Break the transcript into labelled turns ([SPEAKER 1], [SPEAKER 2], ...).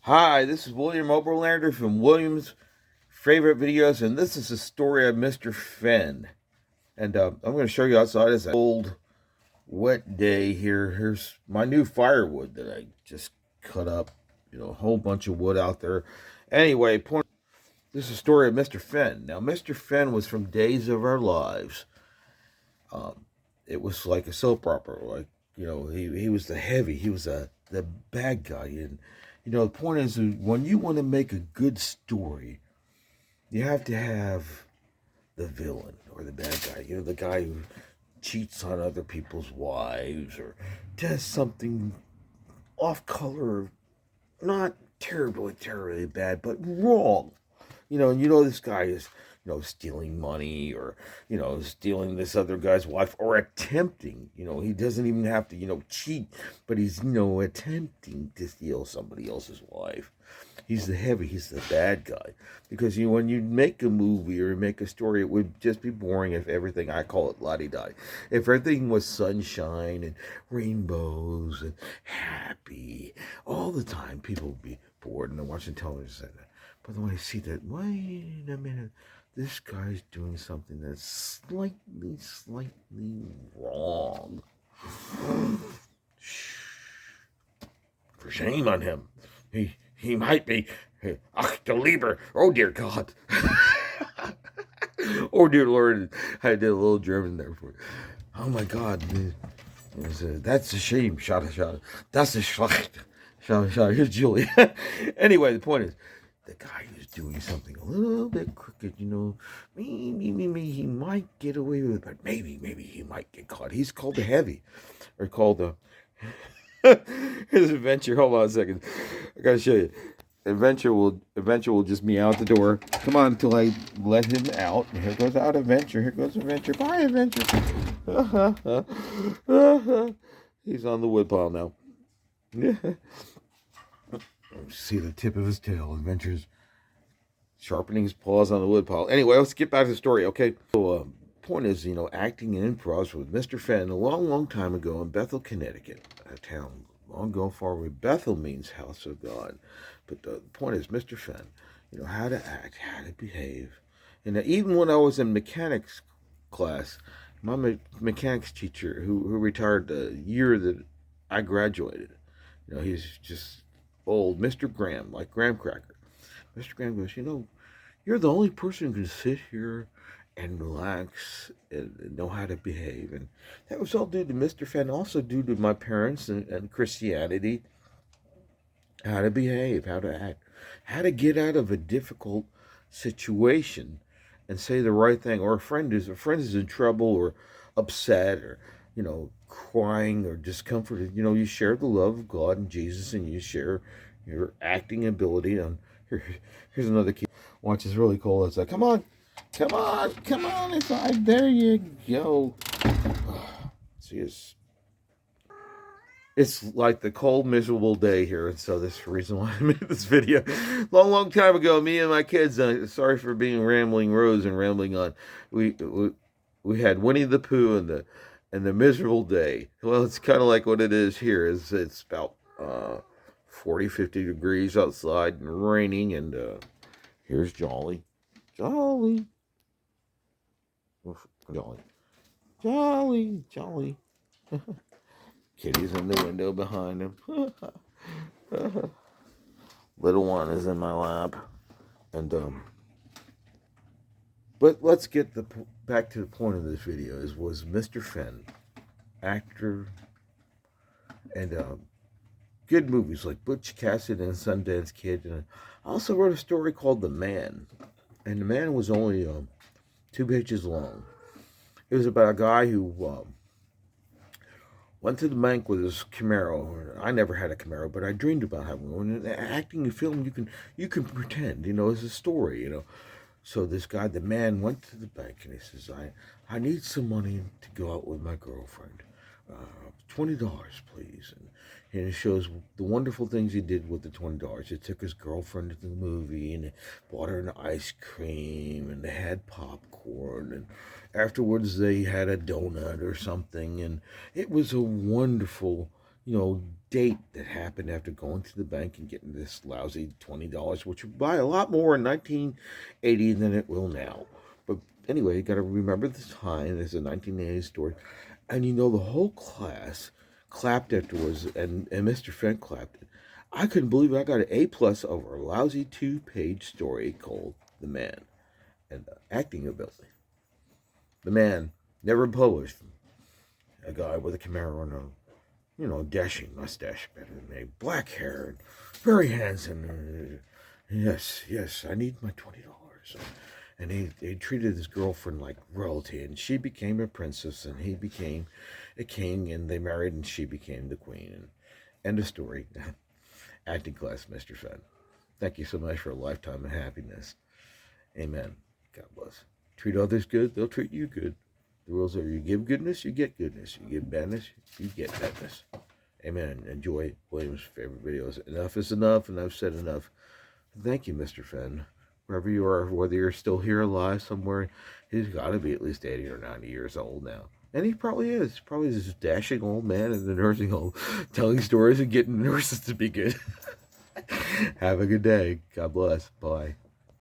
[SPEAKER 1] Hi, this is William Oberlander from William's Favorite Videos, and this is the story of Mr. Fenn. And I'm going to show you outside. It's a cold, wet day here. Here's my new firewood that I just cut up. A whole bunch of wood out there. Anyway, this is the story of Mr. Fenn. Now, Mr. Fenn was from Days of Our Lives. Um, it was like a soap opera. He was the heavy. He was the bad guy. And, the point is, when you want to make a good story, you have to have the villain or the bad guy. The guy who cheats on other people's wives or does something off color, not terribly bad, but wrong. And this guy is, stealing money or, stealing this other guy's wife or attempting, he doesn't even have to, cheat, but he's, attempting to steal somebody else's wife. He's he's the bad guy. Because, when you make a movie or make a story, it would just be boring if everything, I call it la-di-da. If everything was sunshine and rainbows and happy all the time, people would be bored and they're watching television. But when I see that, wait a minute, this guy's doing something that's slightly wrong. For shame on him. He might be. Ach, the Lieber. Oh, dear God. Oh, dear Lord. I did a little German there for you. Oh, my God. That's a shame. Schade. That's a schlecht. Schade. Here's Julie. Anyway, the point is, the guy is doing something a little bit crooked, Maybe he might get away with it, but maybe he might get caught. He's called the heavy, or called the. His adventure. Hold on a second. I gotta show you. Adventure will just meow out the door. Come on until I let him out. And here goes out Adventure. Here goes Adventure. Bye, Adventure. He's on the woodpile now. See the tip of his tail. Adventure's sharpening his paws on the woodpile. Anyway, let's get back to the story, okay? So, point is, acting in improv with Mr. Fenn a long time ago in Bethel, Connecticut, a town long ago far away. Bethel means house of God. But the point is, Mr. Fenn, how to act, how to behave. And even when I was in mechanics class, my mechanics teacher, who retired the year that I graduated, he's just old, Mr. Graham, like Graham Cracker. Mr. Graham goes, you're the only person who can sit here and relax and know how to behave. And that was all due to Mr. Fenn, also due to my parents and Christianity. How to behave, how to act, how to get out of a difficult situation and say the right thing. Or a friend is in trouble or upset or, crying or discomforted. You share the love of God and Jesus, and you share your acting ability. And here's another key. Watch, it's really cool. It's like, come on inside. There you go. See, it's like the cold, miserable day here, and so this is the reason why I made this video. Long time ago, me and my kids, sorry for being rambling Rose and rambling on, we had Winnie the Pooh and the miserable day. Well, it's kind of like what it is here. It's about 40, 50 degrees outside and raining, and here's Jolly. Jolly. Kitty's in the window behind him. Little one is in my lap. And, but let's get back to the point of this video. Was Mr. Fenn, actor, and good movies like Butch Cassidy and Sundance Kid. And I also wrote a story called The Man. And The Man was only 2 pages long. It was about a guy who went to the bank with his Camaro. I never had a Camaro, but I dreamed about having one. And acting in film, you can pretend, it's a story, So this guy, the man, went to the bank and he says, I need some money to go out with my girlfriend. $20, please. And it shows the wonderful things he did with the $20. He took his girlfriend to the movie and bought her an ice cream and they had popcorn and afterwards they had a donut or something, and it was a wonderful, date that happened after going to the bank and getting this lousy $20, which would buy a lot more in 1980 than it will now. But anyway, you got to remember the time. It's a 1980 story. And you know, the whole class clapped afterwards, and Mr. Fenn clapped it. I couldn't believe I got an A+ over a lousy 2-page story called The Man and acting ability. The Man, never published. A guy with a Camaro and a dashing mustache, better than me, black hair, and very handsome. Yes, I need my $20. And he treated his girlfriend like royalty, and she became a princess, and he became a king, and they married, and she became the queen. And end of story. Acting class, Mr. Fenn. Thank you so much for a lifetime of happiness. Amen. God bless. Treat others good, they'll treat you good. The rules are: you give goodness, you get goodness. You give badness, you get badness. Amen. Enjoy William's favorite videos. Enough is enough, and I've said enough. Thank you, Mr. Fenn. Wherever you are, whether you're still here alive somewhere, he's got to be at least 80 or 90 years old now. And he probably is. Probably this dashing old man in the nursing home telling stories and getting nurses to be good. Have a good day. God bless. Bye.